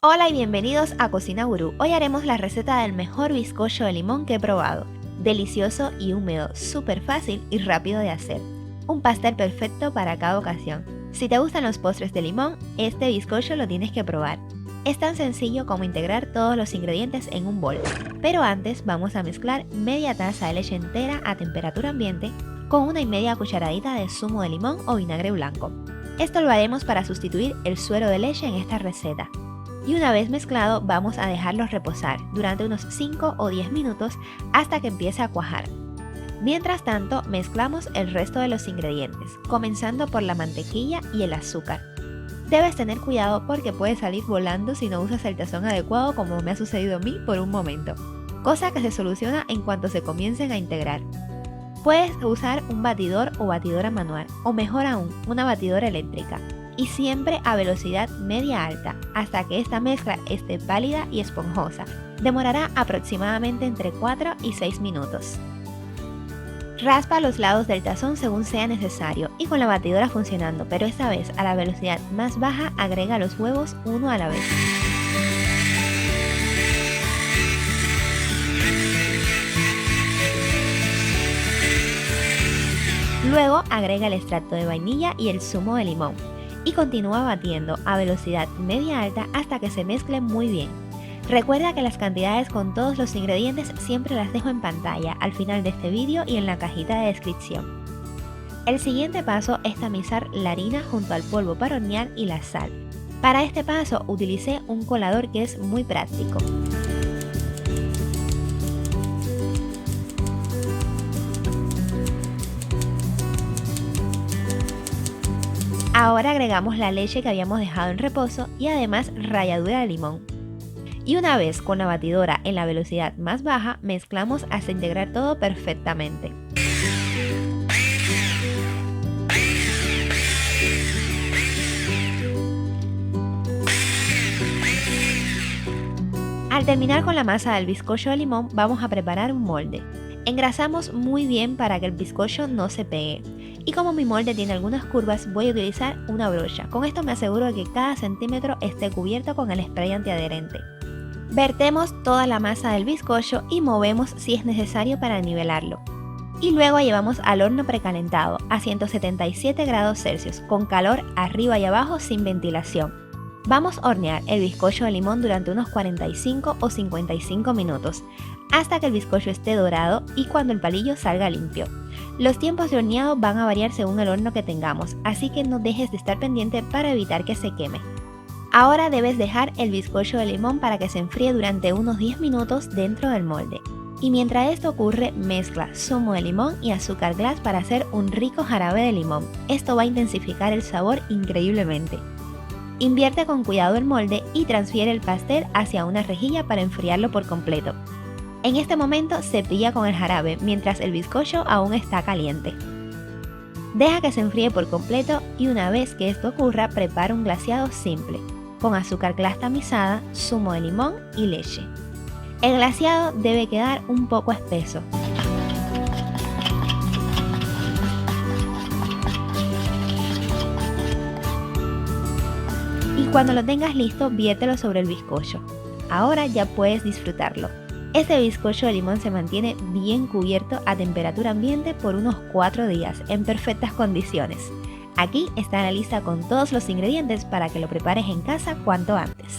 Hola y bienvenidos a Cocina Gurú. Hoy haremos la receta del mejor bizcocho de limón que he probado. Delicioso y húmedo, súper fácil y rápido de hacer. Un pastel perfecto para cada ocasión. Si te gustan los postres de limón, este bizcocho lo tienes que probar. Es tan sencillo como integrar todos los ingredientes en un bol. Pero antes vamos a mezclar media taza de leche entera a temperatura ambiente con 1,5 cucharadita de zumo de limón o vinagre blanco. Esto lo haremos para sustituir el suero de leche en esta receta. Y una vez mezclado vamos a dejarlo reposar durante unos 5 o 10 minutos hasta que empiece a cuajar. Mientras tanto mezclamos el resto de los ingredientes, comenzando por la mantequilla y el azúcar. Debes tener cuidado porque puede salir volando si no usas el tazón adecuado, como me ha sucedido a mí por un momento, cosa que se soluciona en cuanto se comiencen a integrar. Puedes usar un batidor o batidora manual, o mejor aún, una batidora eléctrica. Y siempre a velocidad media alta hasta que esta mezcla esté pálida y esponjosa. Demorará aproximadamente entre 4 y 6 minutos. Raspa los lados del tazón según sea necesario y con la batidora funcionando, pero esta vez a la velocidad más baja agrega los huevos uno a la vez. Luego agrega el extracto de vainilla y el zumo de limón. Y continúa batiendo a velocidad media alta hasta que se mezcle muy bien. Recuerda que las cantidades con todos los ingredientes siempre las dejo en pantalla al final de este vídeo y en la cajita de descripción. El siguiente paso es tamizar la harina junto al polvo para hornear y la sal. Para este paso utilicé un colador que es muy práctico. Ahora agregamos la leche que habíamos dejado en reposo y además ralladura de limón. Y una vez con la batidora en la velocidad más baja, mezclamos hasta integrar todo perfectamente. Al terminar con la masa del bizcocho de limón, vamos a preparar un molde. Engrasamos muy bien para que el bizcocho no se pegue. Y como mi molde tiene algunas curvas, voy a utilizar una brocha. Con esto me aseguro de que cada centímetro esté cubierto con el spray antiadherente. Vertemos toda la masa del bizcocho y movemos si es necesario para nivelarlo. Y luego llevamos al horno precalentado a 177 grados Celsius con calor arriba y abajo sin ventilación. Vamos a hornear el bizcocho de limón durante unos 45 o 55 minutos hasta que el bizcocho esté dorado y cuando el palillo salga limpio. Los tiempos de horneado van a variar según el horno que tengamos, así que no dejes de estar pendiente para evitar que se queme. Ahora debes dejar el bizcocho de limón para que se enfríe durante unos 10 minutos dentro del molde. Y mientras esto ocurre, mezcla zumo de limón y azúcar glass para hacer un rico jarabe de limón. Esto va a intensificar el sabor increíblemente. Invierte con cuidado el molde y transfiere el pastel hacia una rejilla para enfriarlo por completo. En este momento cepilla con el jarabe mientras el bizcocho aún está caliente. Deja que se enfríe por completo y una vez que esto ocurra, prepara un glaseado simple, con azúcar glass tamizada, zumo de limón y leche. El glaseado debe quedar un poco espeso. Y cuando lo tengas listo, viértelo sobre el bizcocho. Ahora ya puedes disfrutarlo. Este bizcocho de limón se mantiene bien cubierto a temperatura ambiente por unos 4 días en perfectas condiciones. Aquí está la lista con todos los ingredientes para que lo prepares en casa cuanto antes.